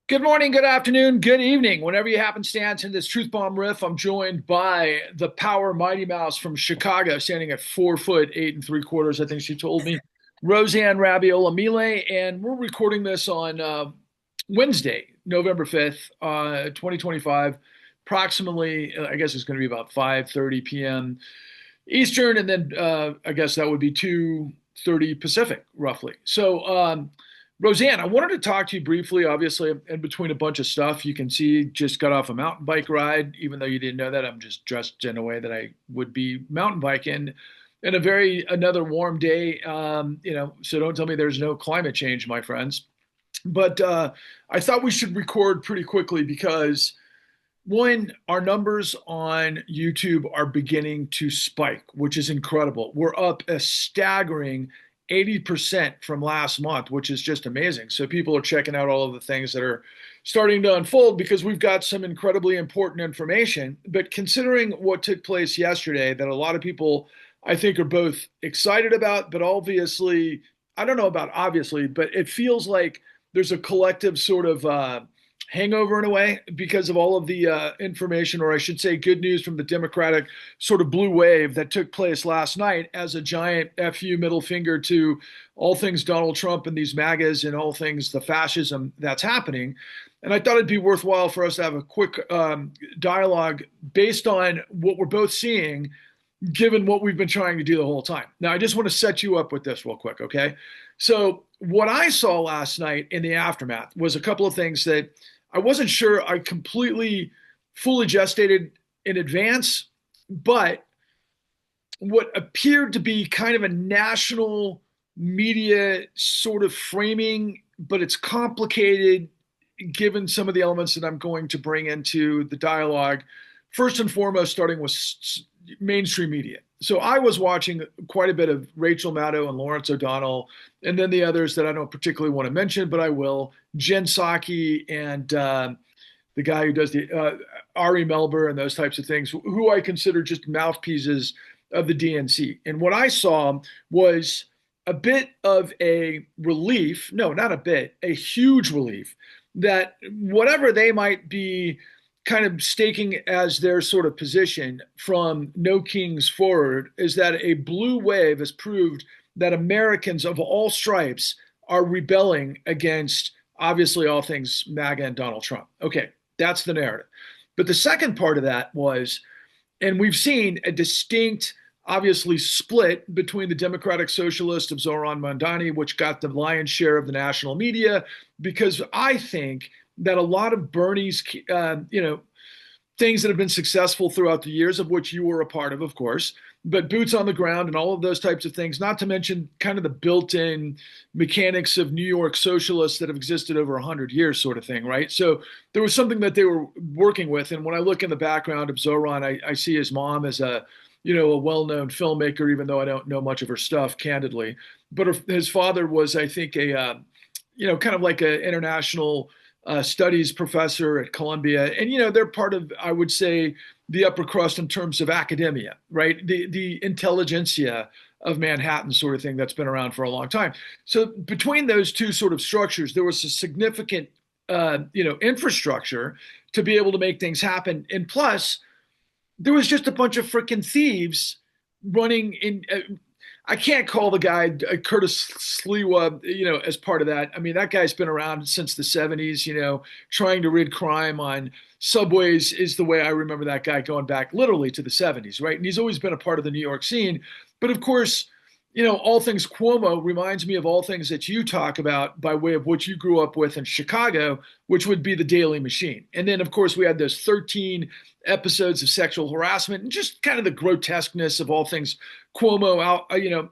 Good morning, good afternoon, good evening. Whenever you happenstance in this Truth Bomb Riff, I'm joined by the Power Mighty Mouse from Chicago, standing at 4 foot 8 3/4. I think she told me, Roseanne Rabiola Mile, and we're recording this on Wednesday, November 5th, 2025. Approximately, I guess it's going to be about 5:30 p.m. Eastern, and then I guess that would be 2:30 Pacific, roughly. So, Roseanne, I wanted to talk to you briefly. Obviously, in between a bunch of stuff, you can see just got off a mountain bike ride. Even though you didn't know that, I'm just dressed in a way that I would be mountain biking. And another warm day. So don't tell me there's no climate change, my friends. But I thought we should record pretty quickly because one, our numbers on YouTube are beginning to spike, which is incredible. We're up a staggering 80% from last month, which is just amazing. So people are checking out all of the things that are starting to unfold because we've got some incredibly important information. But considering what took place yesterday, that a lot of people, I think, are both excited about, but obviously, I don't know about obviously, but it feels like there's a collective sort of hangover in a way because of all of the information, or I should say, good news from the Democratic sort of blue wave that took place last night as a giant FU middle finger to all things Donald Trump and these MAGAs and all things the fascism that's happening. And I thought it'd be worthwhile for us to have a quick dialogue based on what we're both seeing, given what we've been trying to do the whole time. Now, I just want to set you up with this real quick, okay? So, what I saw last night in the aftermath was a couple of things that I wasn't sure I completely fully gestated in advance, but what appeared to be kind of a national media sort of framing, but it's complicated given some of the elements that I'm going to bring into the dialogue. First and foremost, starting with mainstream media. So I was watching quite a bit of Rachel Maddow and Lawrence O'Donnell, and then the others that I don't particularly want to mention, but I will. Jen Psaki and the guy who does the Ari Melber and those types of things, who I consider just mouthpieces of the DNC. And what I saw was a bit of a relief, no, not a bit, a huge relief that whatever they might be kind of staking as their sort of position from No Kings forward is that a blue wave has proved that Americans of all stripes are rebelling against obviously all things MAGA and Donald Trump. Okay, that's the narrative. But the second part of that was, and we've seen a distinct, obviously, split between the Democratic Socialist of Zoran Mandani, which got the lion's share of the national media, because I think that a lot of Bernie's, things that have been successful throughout the years, of which you were a part of course, but boots on the ground and all of those types of things, not to mention kind of the built-in mechanics of New York socialists that have existed over 100 years sort of thing, right? So there was something that they were working with. And when I look in the background of Zoran, I see his mom as a well-known filmmaker, even though I don't know much of her stuff, candidly. But his father was, I think, kind of like an international studies professor at Columbia. And, they're part of, I would say, the upper crust in terms of academia, right? The intelligentsia of Manhattan sort of thing that's been around for a long time. So between those two sort of structures, there was a significant, infrastructure to be able to make things happen. And plus, there was just a bunch of freaking thieves running in. I can't call the guy Curtis Sliwa, as part of that. I mean, that guy's been around since the 70s, trying to rid crime on subways is the way I remember that guy going back literally to the 70s, right? And he's always been a part of the New York scene. But of course, all things Cuomo reminds me of all things that you talk about by way of what you grew up with in Chicago, which would be the Daily Machine. And then, of course, we had those 13 episodes of sexual harassment and just kind of the grotesqueness of all things Cuomo out,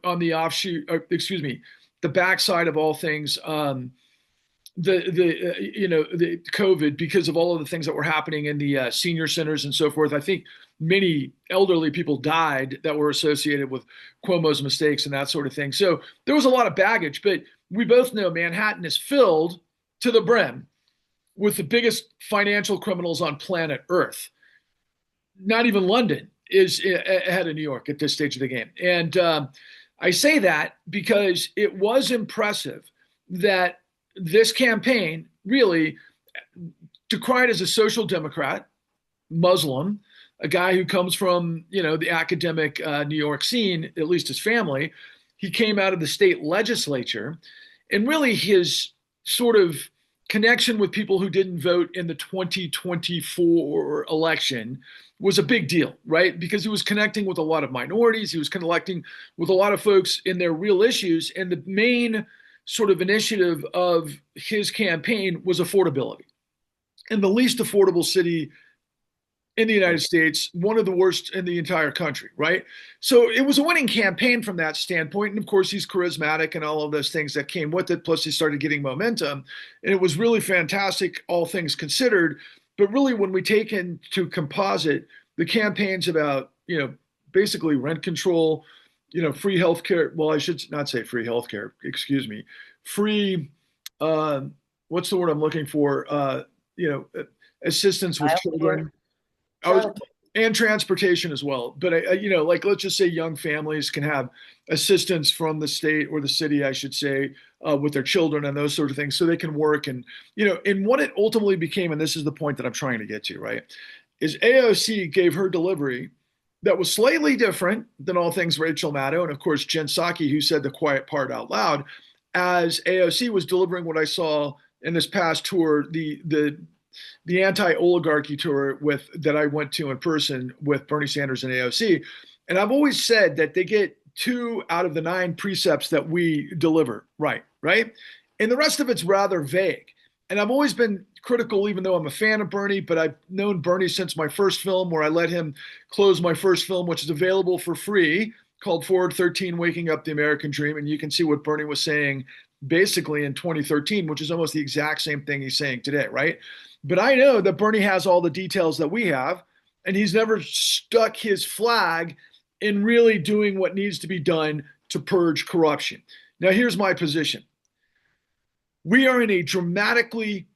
on the offshoot, the backside of all things, the COVID, because of all of the things that were happening in the senior centers and so forth. I think many elderly people died that were associated with Cuomo's mistakes and that sort of thing. So there was a lot of baggage, but we both know Manhattan is filled to the brim with the biggest financial criminals on planet Earth. Not even London is ahead of New York at this stage of the game. And I say that because it was impressive that this campaign really, decried as a social democrat, Muslim, a guy who comes from, the academic New York scene, at least his family. He came out of the state legislature, and really his sort of connection with people who didn't vote in the 2024 election was a big deal, right? Because he was connecting with a lot of minorities, he was connecting with a lot of folks in their real issues, and the main sort of initiative of his campaign was affordability. And the least affordable city in the United States, one of the worst in the entire country, right? So it was a winning campaign from that standpoint. And of course, he's charismatic and all of those things that came with it. Plus, he started getting momentum. And it was really fantastic, all things considered. But really, when we take into composite the campaigns about, basically rent control, free healthcare. Well, I should not say free healthcare, excuse me. Free, what's the word I'm looking for? Assistance with Childcare. children. I was Childcare. and transportation as well. But like let's just say young families can have assistance from the state or the city, I should say, with their children and those sort of things, so they can work. And and what it ultimately became, and this is the point that I'm trying to get to, right, is AOC gave her delivery that was slightly different than all things Rachel Maddow, and of course Jen Psaki, who said the quiet part out loud, as AOC was delivering what I saw in this past tour, the anti-oligarchy tour with that I went to in person with Bernie Sanders and AOC. And I've always said that they get 2 out of the 9 precepts that we deliver right? And the rest of it's rather vague. And I've always been critical, even though I'm a fan of Bernie, but I've known Bernie since my first film, where I let him close my first film, which is available for free, called Forward 13, Waking Up the American Dream. And you can see what Bernie was saying basically in 2013, which is almost the exact same thing he's saying today, right? But I know that Bernie has all the details that we have, and he's never stuck his flag in really doing what needs to be done to purge corruption. Now, here's my position. We are in a dramatically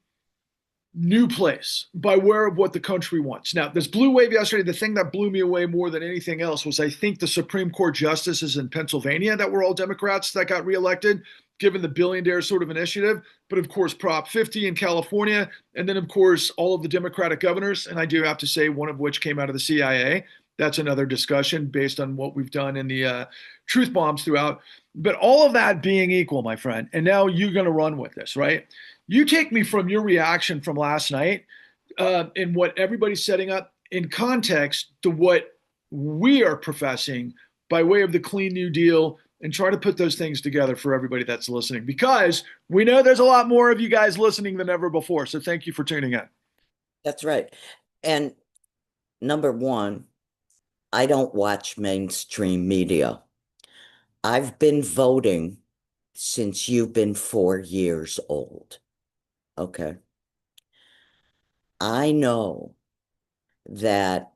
new place by way of what the country wants. Now, this BlueWave yesterday, the thing that blew me away more than anything else was I think the Supreme Court justices in Pennsylvania that were all Democrats that got reelected, given the billionaire sort of initiative. But of course, Prop 50 in California, and then of course, all of the Democratic governors. And I do have to say, one of which came out of the CIA. That's another discussion based on what we've done in the truth bombs throughout. But all of that being equal, my friend, and now you're going to run with this, right? You take me from your reaction from last night and what everybody's setting up in context to what we are professing by way of the Clean New Deal, and try to put those things together for everybody that's listening, because we know there's a lot more of you guys listening than ever before. So thank you for tuning in. That's right. And number one, I don't watch mainstream media. I've been voting since you've been 4 years old. Okay. I know that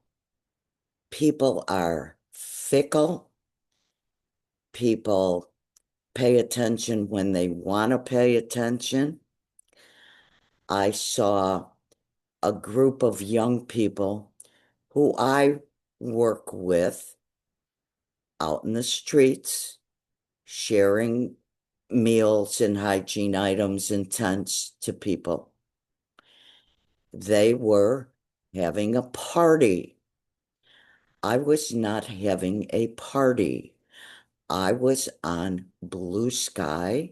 people are fickle. People pay attention when they want to pay attention. I saw a group of young people who I work with out in the streets, sharing meals and hygiene items and tents to people. They were having a party. I was not having a party. I was on Blue Sky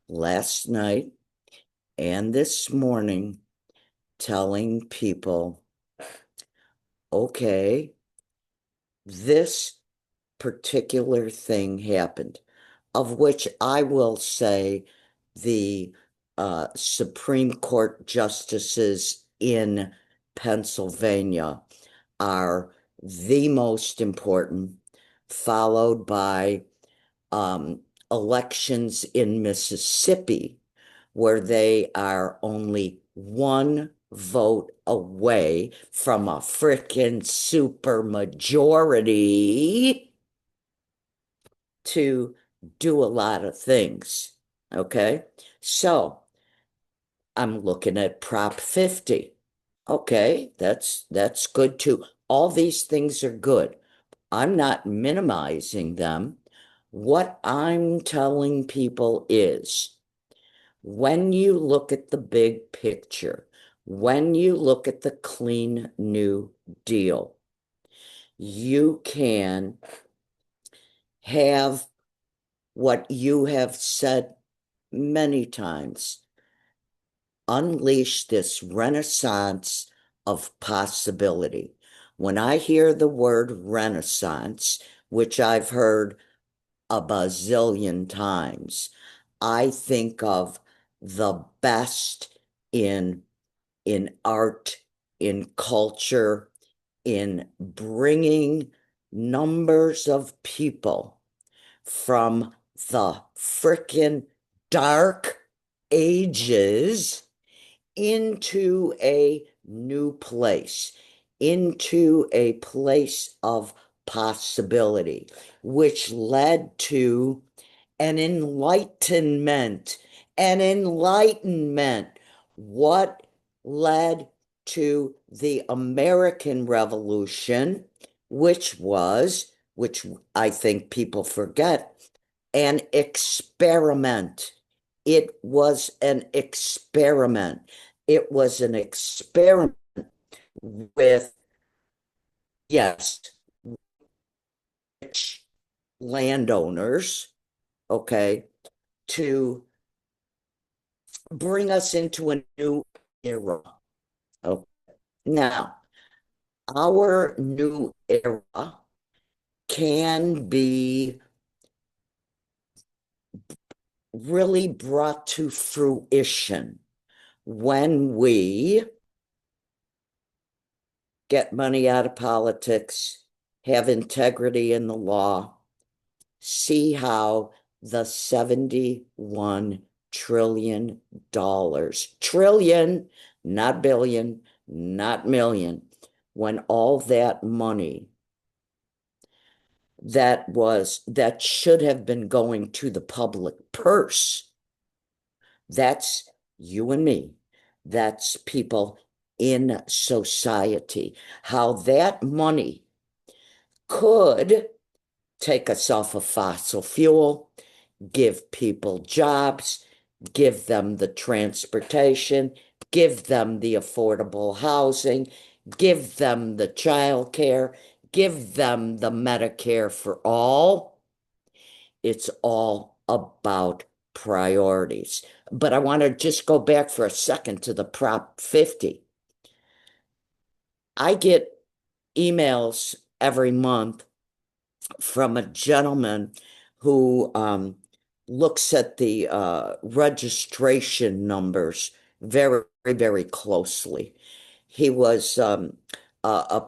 last night and this morning telling people, okay, this particular thing happened, of which I will say the Supreme Court justices in Pennsylvania are the most important, followed by elections in Mississippi, where they are only 1 vote away from a frickin' super majority to do a lot of things. Okay. So I'm looking at Prop 50. Okay, that's good too. All these things are good. I'm not minimizing them. What I'm telling people is when you look at the big picture, When you look at the Clean New Deal, you can have what you have said many times, unleash this renaissance of possibility. When I hear the word renaissance, which I've heard a bazillion times, I think of the best in art, in culture, in bringing numbers of people from the frickin' dark ages into a new place, into a place of possibility, which led to an enlightenment. An enlightenment. What led to the American Revolution, which I think people forget, an experiment. It was an experiment. It was an experiment with, yes, rich landowners, okay, to bring us into a new era. Okay. Now, our new era can be really brought to fruition when we get money out of politics, have integrity in the law, see how the $71 trillion, not billion, not million, when all that money that should have been going to the public purse, that's you and me, that's people in society, how that money could take us off of fossil fuel, give people jobs, give them the transportation, give them the affordable housing, give them the child care, give them the Medicare for all. It's all about priorities. But I want to just go back for a second to the Prop 50. I get emails every month from a gentleman who looks at the registration numbers very, very closely. He was a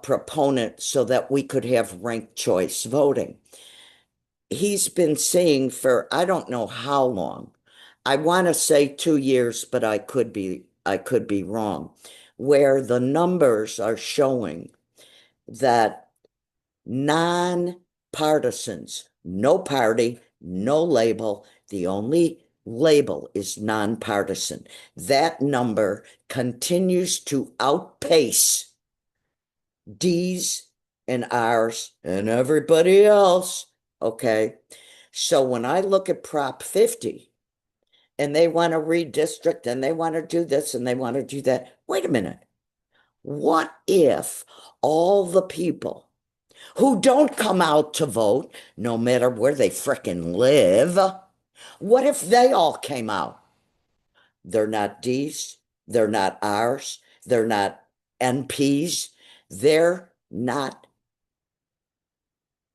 proponent so that we could have ranked choice voting. He's been saying for I don't know how long. I want to say 2 years, but I could be wrong, where the numbers are showing that non-partisans, no party, no label. The only label is nonpartisan. That number continues to outpace D's and R's and everybody else. Okay. So when I look at Prop 50 and they want to redistrict and they want to do this and they want to do that, wait a minute. What if all the people who don't come out to vote, no matter where they frickin' live, what if they all came out? They're not D's, they're not R's, they're not NPs, they're not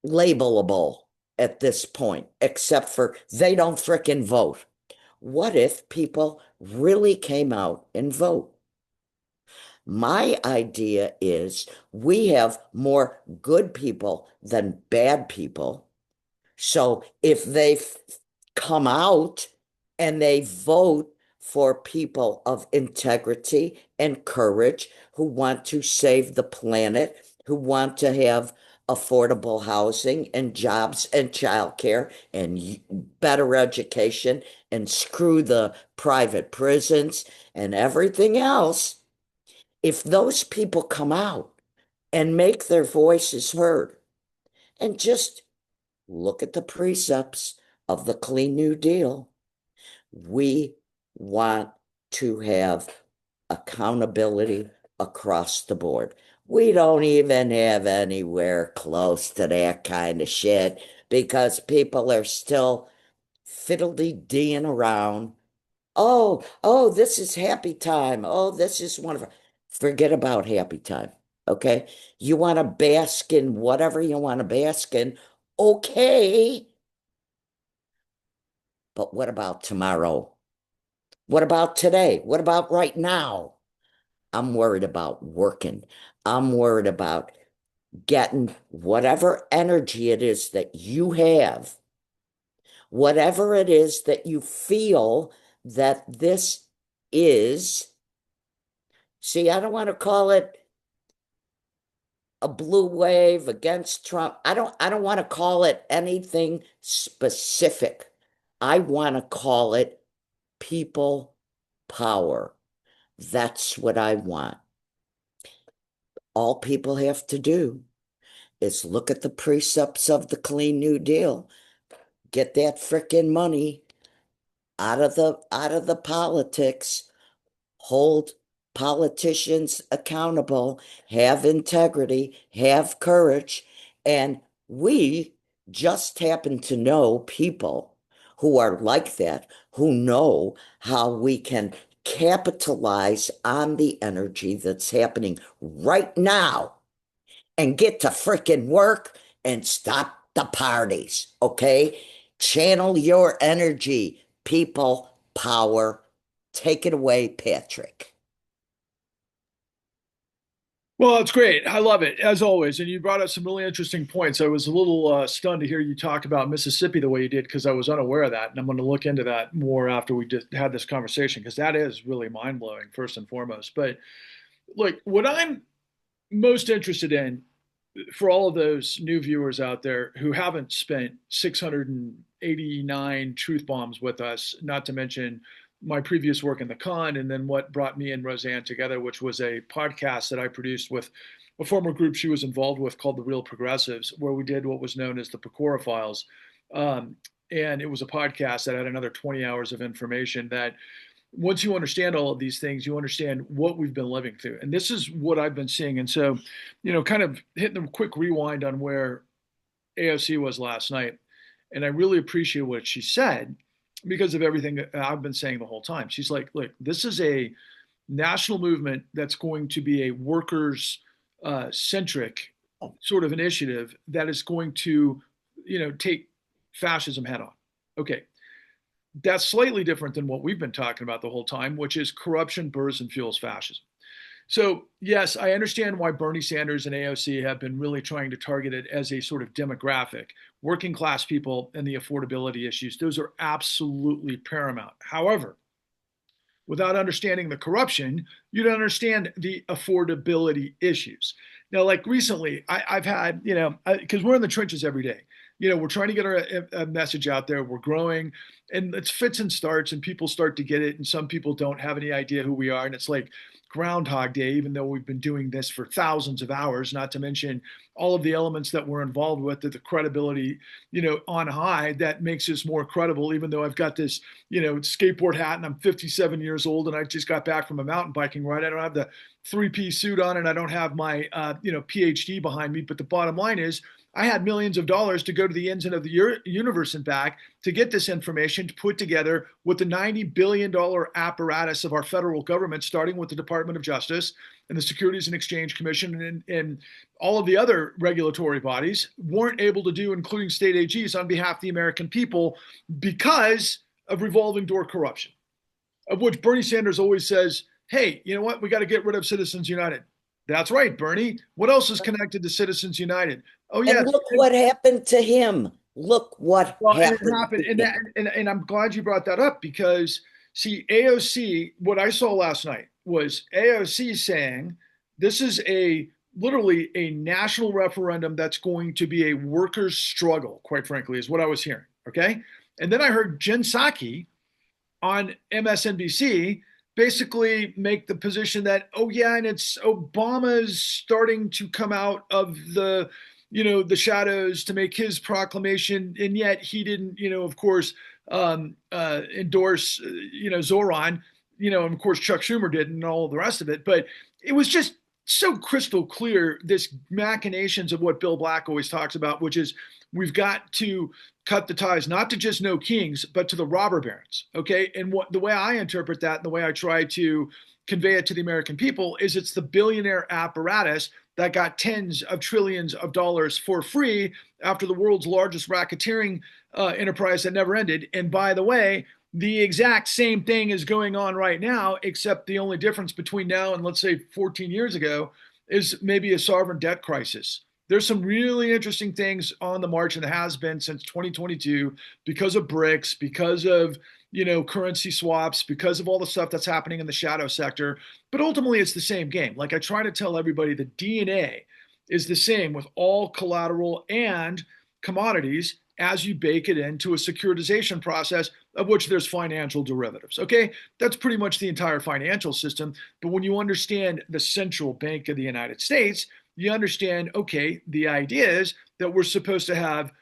labelable at this point, except for they don't frickin' vote. What if people really came out and vote? My idea is we have more good people than bad people. So if they come out and they vote for people of integrity and courage who want to save the planet, who want to have affordable housing and jobs and childcare and better education and screw the private prisons and everything else, if those people come out and make their voices heard and just look at the precepts of the Clean New Deal, we want to have accountability across the board. We don't even have anywhere close to that kind of shit because people are still fiddly-deeing around. Oh, this is happy time. Oh, this is wonderful. Forget about happy time. Okay. You want to bask in whatever you want to bask in. Okay. But what about tomorrow? What about today? What about right now? I'm worried about working. I'm worried about getting whatever energy it is that you have, whatever it is that you feel that this is. See, I don't want to call it a blue wave against Trump. I don't want to call it anything specific. I want to call it people power. That's what I want. All people have to do is look at the precepts of the Clean New Deal, get that frickin' money out of the politics, hold politicians accountable, have integrity, have courage, and we just happen to know people who are like that, who know how we can capitalize on the energy that's happening right now and get to frickin' work and stop the parties, okay? Channel your energy, people, power. Take it away, Patrick. Well, it's great. I love it as always. And you brought up some really interesting points. I was a little stunned to hear you talk about Mississippi the way you did because I was unaware of that. And I'm going to look into that more after we just had this conversation because that is really mind blowing, first and foremost. But look, what I'm most interested in for all of those new viewers out there who haven't spent 689 truth bombs with us, not to mention my previous work in the con, and then what brought me and Roseanne together, which was a podcast that I produced with a former group she was involved with called the Real Progressives, where we did what was known as the Pecora Files. And it was a podcast that had another 20 hours of information that once you understand all of these things, you understand what we've been living through. And this is what I've been seeing. And so, kind of hitting a quick rewind on where AOC was last night. And I really appreciate what she said because of everything that I've been saying the whole time. She's like, look, this is a national movement that's going to be a workers centric sort of initiative that is going to, take fascism head on. Okay, that's slightly different than what we've been talking about the whole time, which is corruption bursts and fuels fascism. So, yes, I understand why Bernie Sanders and AOC have been really trying to target it as a sort of demographic, working class people and the affordability issues. Those are absolutely paramount. However, without understanding the corruption, you don't understand the affordability issues. Now, like recently, I've had, because we're in the trenches every day. We're trying to get a message out there. We're growing, and it's fits and starts, and people start to get it, and some people don't have any idea who we are, and it's like Groundhog Day, even though we've been doing this for thousands of hours. Not to mention all of the elements that we're involved with, the credibility, on high that makes us more credible. Even though I've got this, skateboard hat, and I'm 57 years old, and I just got back from a mountain biking ride. I don't have the three-piece suit on, and I don't have my, PhD behind me. But the bottom line is, I had millions of dollars to go to the ends of the universe and back to get this information to put together with the $90 billion apparatus of our federal government, starting with the Department of Justice and the Securities and Exchange Commission and all of the other regulatory bodies weren't able to do, including state AGs, on behalf of the American people because of revolving door corruption, of which Bernie Sanders always says, hey, you know what? We got to get rid of Citizens United. That's right, Bernie. What else is connected to Citizens United? Oh, yeah. And look what happened to him. Look what Well, and it happened happened, to and him. and I'm glad you brought that up because see, AOC. What I saw last night was AOC saying this is a literally a national referendum that's going to be a workers' struggle. Quite frankly, is what I was hearing. Okay, and then I heard Jen Psaki on MSNBC basically make the position that, oh yeah, and it's Obama's starting to come out of the shadows to make his proclamation, and yet he didn't, of course, endorse, Zoran. and of course Chuck Schumer did and all the rest of it. But it was just so crystal clear, this machinations of what Bill Black always talks about, which is we've got to cut the ties, not to just no kings, but to the robber barons. Okay. And what the way I interpret that and the way I try to convey it to the American people is it's the billionaire apparatus that got tens of trillions of dollars for free after the world's largest racketeering enterprise that never ended. And by the way, the exact same thing is going on right now, except the only difference between now and let's say 14 years ago is maybe a sovereign debt crisis. There's some really interesting things on the march and has been since 2022 because of BRICS, because of currency swaps, because of all the stuff that's happening in the shadow sector. But ultimately, it's the same game. Like I try to tell everybody, the DNA is the same with all collateral and commodities as you bake it into a securitization process of which there's financial derivatives. Okay, that's pretty much the entire financial system. But when you understand the central bank of the United States, you understand, okay, the idea is that we're supposed to have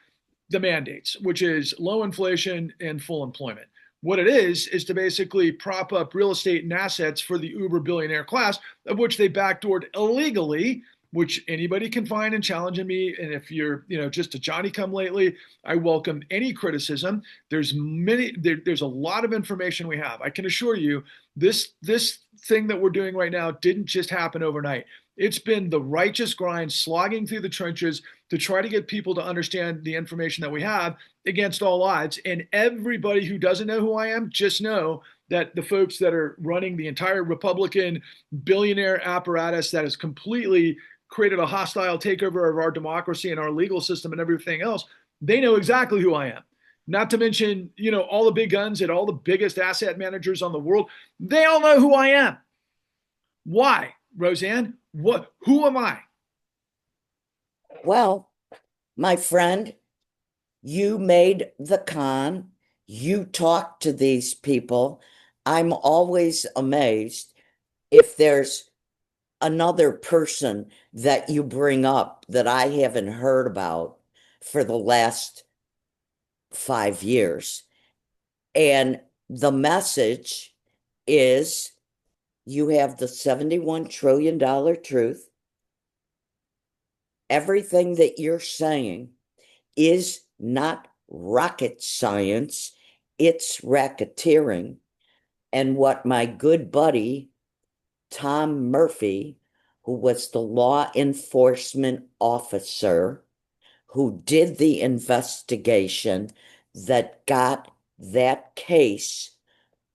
the mandates, which is low inflation and full employment. What it is to basically prop up real estate and assets for the uber billionaire class, of which they backdoored illegally, which anybody can find and challenge me. And if you're, just a Johnny come lately, I welcome any criticism. There's a lot of information we have. I can assure you this thing that we're doing right now didn't just happen overnight. It's been the righteous grind, slogging through the trenches to try to get people to understand the information that we have against all odds. And everybody who doesn't know who I am, just know that the folks that are running the entire Republican billionaire apparatus that has completely created a hostile takeover of our democracy and our legal system and everything else, they know exactly who I am. Not to mention, all the big guns and all the biggest asset managers on the world, they all know who I am. Why, Roseanne? Who am I? Well, my friend, you made the con. You talked to these people. I'm always amazed if there's another person that you bring up that I haven't heard about for the last 5 years. And the message is you have the $71 trillion truth. Everything that you're saying is not rocket science, it's racketeering. And what my good buddy, Tom Murphy, who was the law enforcement officer who did the investigation that got that case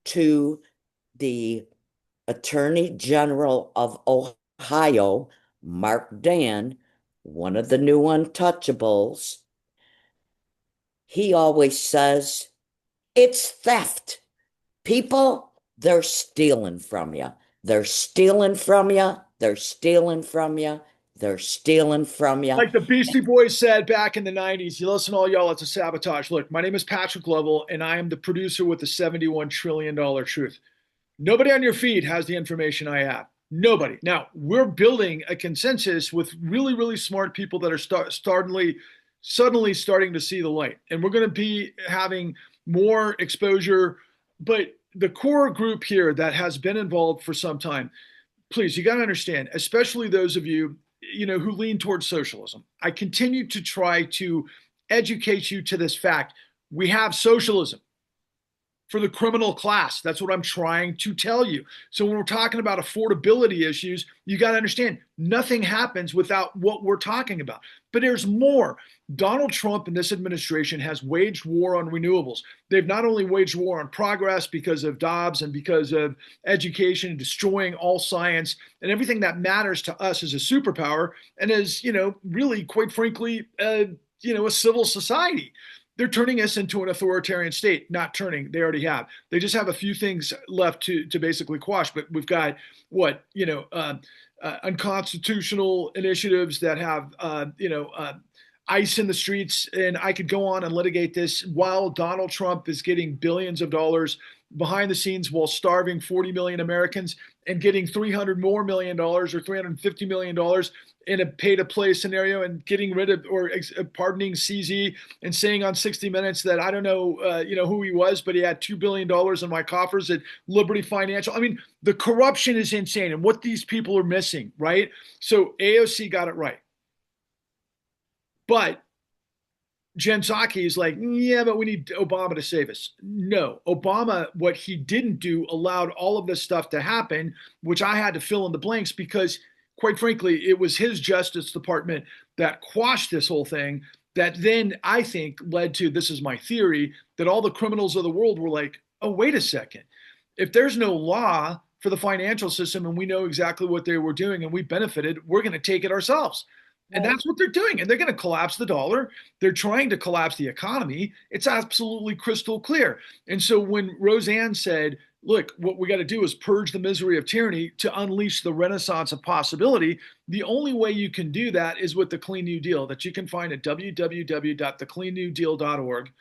to the Attorney General of Ohio, Mark Dan, one of the new untouchables, he always says, it's theft. People, they're stealing from you. They're stealing from you. They're stealing from you. They're stealing from you. Like the Beastie Boys said back in the 90s, you listen to all y'all, it's a sabotage. Look, my name is Patrick Lovell, and I am the producer with the $71 trillion truth. Nobody on your feed has the information I have. Nobody. Now, we're building a consensus with really, really smart people that are suddenly starting to see the light. And we're going to be having more exposure. But the core group here that has been involved for some time, please, you got to understand, especially those of you, who lean towards socialism. I continue to try to educate you to this fact. We have socialism for the criminal class. That's what I'm trying to tell you. So when we're talking about affordability issues, you got to understand nothing happens without what we're talking about. But there's more. Donald Trump and this administration has waged war on renewables. They've not only waged war on progress because of Dobbs and because of education and destroying all science and everything that matters to us as a superpower and as, really, quite frankly, a civil society. They're turning us into an authoritarian state. Not turning, they already have. They just have a few things left to basically quash. But we've got unconstitutional initiatives that have ice in the streets, and I could go on and litigate this while Donald Trump is getting billions of dollars behind the scenes while starving 40 million Americans and getting 300 more million dollars or 350 million dollars in a pay to play scenario and getting rid of or pardoning CZ and saying on 60 Minutes that I don't know, who he was, but he had $2 billion in my coffers at Liberty Financial. I mean, the corruption is insane and what these people are missing, right? So AOC got it right. But Jen Psaki is like, yeah, but we need Obama to save us. No, Obama, what he didn't do allowed all of this stuff to happen, which I had to fill in the blanks because, quite frankly, it was his Justice Department that quashed this whole thing. That then I think led to, this is my theory, that all the criminals of the world were like, oh, wait a second. If there's no law for the financial system and we know exactly what they were doing and we benefited, we're going to take it ourselves. And Right. that's what they're doing. And they're going to collapse the dollar. They're trying to collapse the economy. It's absolutely crystal clear. And so when Roseanne said, look, what we got to do is purge the misery of tyranny to unleash the renaissance of possibility, the only way you can do that is with the Clean New Deal that you can find at www.thecleannewdeal.org.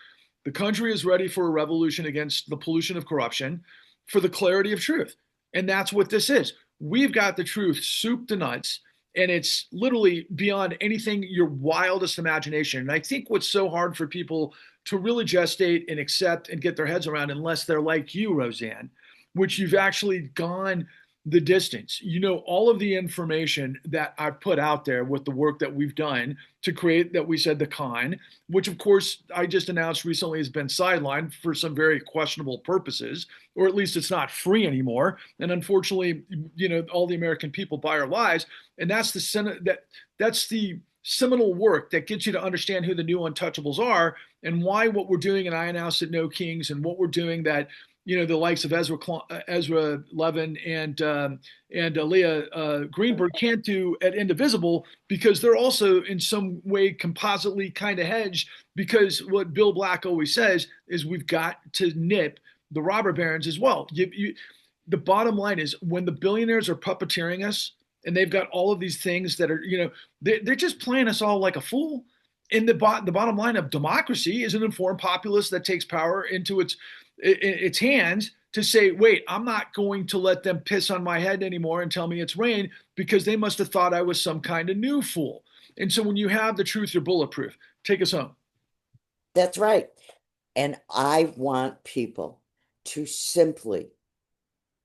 The country is ready for a revolution against the pollution of corruption for the clarity of truth. And that's what this is. We've got the truth soup to nuts and it's literally beyond anything your wildest imagination. And I think what's so hard for people to really gestate and accept and get their heads around, unless they're like you, Roseanne, which you've actually gone the distance. You know, all of the information that I've put out there with the work that we've done to create that we said the con, which of course I just announced recently has been sidelined for some very questionable purposes, or at least it's not free anymore. And unfortunately, all the American people buy our lies. And that's the seminal work that gets you to understand who the new untouchables are and why what we're doing and I announced at No Kings and what we're doing that the likes of Ezra Levin and Leah Greenberg can't do at Indivisible because they're also in some way compositely kind of hedged because what Bill Black always says is we've got to nip the robber barons as well. The bottom line is when the billionaires are puppeteering us and they've got all of these things that are, they're just playing us all like a fool. And the bottom line of democracy is an informed populace that takes power into its hands to say, wait, I'm not going to let them piss on my head anymore and tell me it's rain because they must have thought I was some kind of new fool. And so when you have the truth, you're bulletproof. Take us home. That's right. And I want people to simply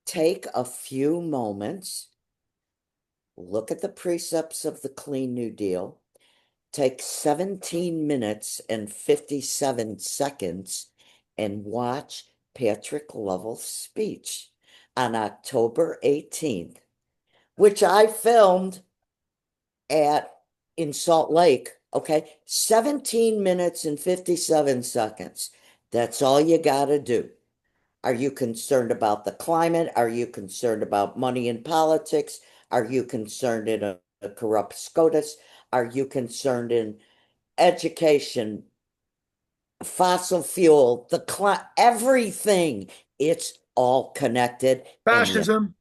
take a few moments, look at the precepts of the Clean New Deal, take 17 minutes and 57 seconds and watch Patrick Lovell's speech on October 18th, which I filmed in Salt Lake. Okay, 17 minutes and 57 seconds. That's all you got to do. Are you concerned about the climate? Are you concerned about money in politics? Are you concerned in a corrupt SCOTUS? Are you concerned in education, fossil fuel, everything? It's all connected. And you, Fascism.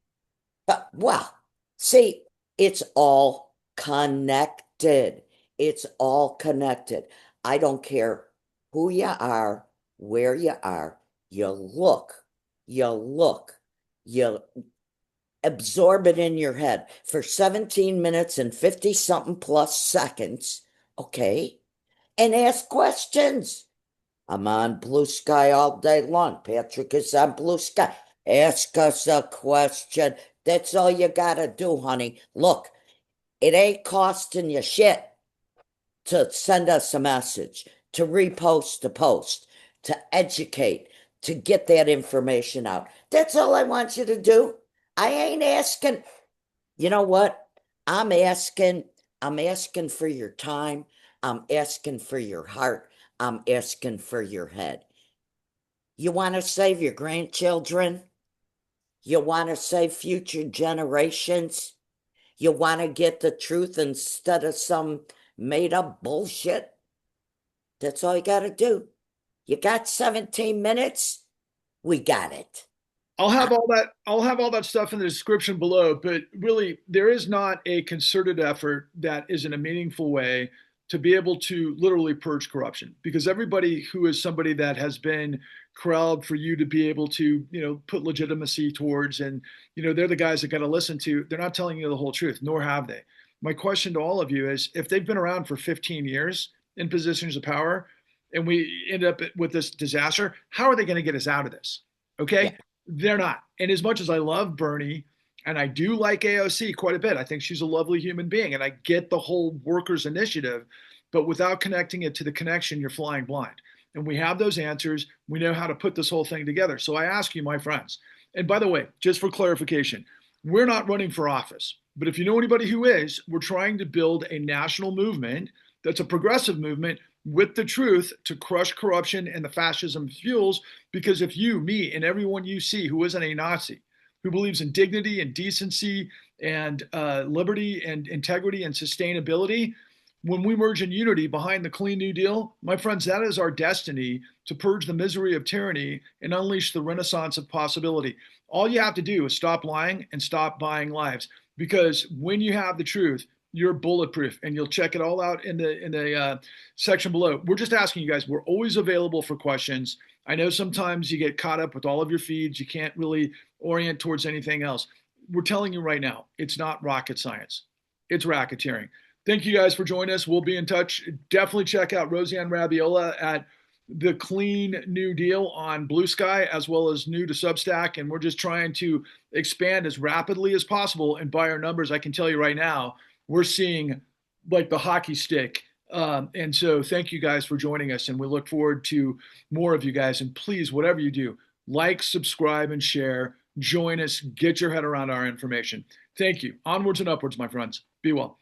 well, see, it's all connected. It's all connected. I don't care who you are, where you are. You look, you absorb it in your head for 17 minutes and 50 something plus seconds, okay? And ask questions. I'm on Blue Sky all day long. Patrick is on Blue Sky. Ask us a question. That's all you gotta do, honey. Look, it ain't costing you shit to send us a message, to repost a post, to educate, to get that information out. That's all I want you to do. I ain't asking. You know what? I'm asking for your time. I'm asking for your heart. I'm asking for your head. You want to save your grandchildren? You want to save future generations? You want to get the truth instead of some made up bullshit? That's all you got to do. You got 17 minutes? We got it. I'll have all that. I'll have all that stuff in the description below. But really, there is not a concerted effort that is in a meaningful way to be able to literally purge corruption. Because everybody who is somebody that has been corralled for you to be able to, put legitimacy towards, and, they're the guys that got to listen to, they're not telling you the whole truth, nor have they. My question to all of you is, if they've been around for 15 years in positions of power and we end up with this disaster, how are they going to get us out of this? Yeah. Okay. They're not. And as much as I love Bernie, and I do like AOC quite a bit, I think she's a lovely human being, and I get the whole workers initiative, but without connecting it to the connection, you're flying blind. And we have those answers. We know how to put this whole thing together. So I ask you, my friends, and by the way, just for clarification, we're not running for office, but if you know anybody who is, we're trying to build a national movement that's a progressive movement with the truth to crush corruption and the fascism fuels. Because if you, me, and everyone you see who isn't a Nazi, who believes in dignity and decency and liberty and integrity and sustainability, when we merge in unity behind the Clean New Deal, my friends, that is our destiny to purge the misery of tyranny and unleash the renaissance of possibility. All you have to do is stop lying and stop buying lives. Because when you have the truth, you're bulletproof, and you'll check it all out in the section below. We're just asking you guys. We're always available for questions. I know sometimes you get caught up with all of your feeds. You can't really orient towards anything else. We're telling you right now, it's not rocket science. It's racketeering. Thank you guys for joining us. We'll be in touch. Definitely check out Roseanne Rabiola at the Clean New Deal on Blue Sky, as well as new to Substack. And we're just trying to expand as rapidly as possible. And by our numbers, I can tell you right now, we're seeing like the hockey stick. And so thank you guys for joining us. And we look forward to more of you guys. And please, whatever you do, like, subscribe, and share. Join us. Get your head around our information. Thank you. Onwards and upwards, my friends. Be well.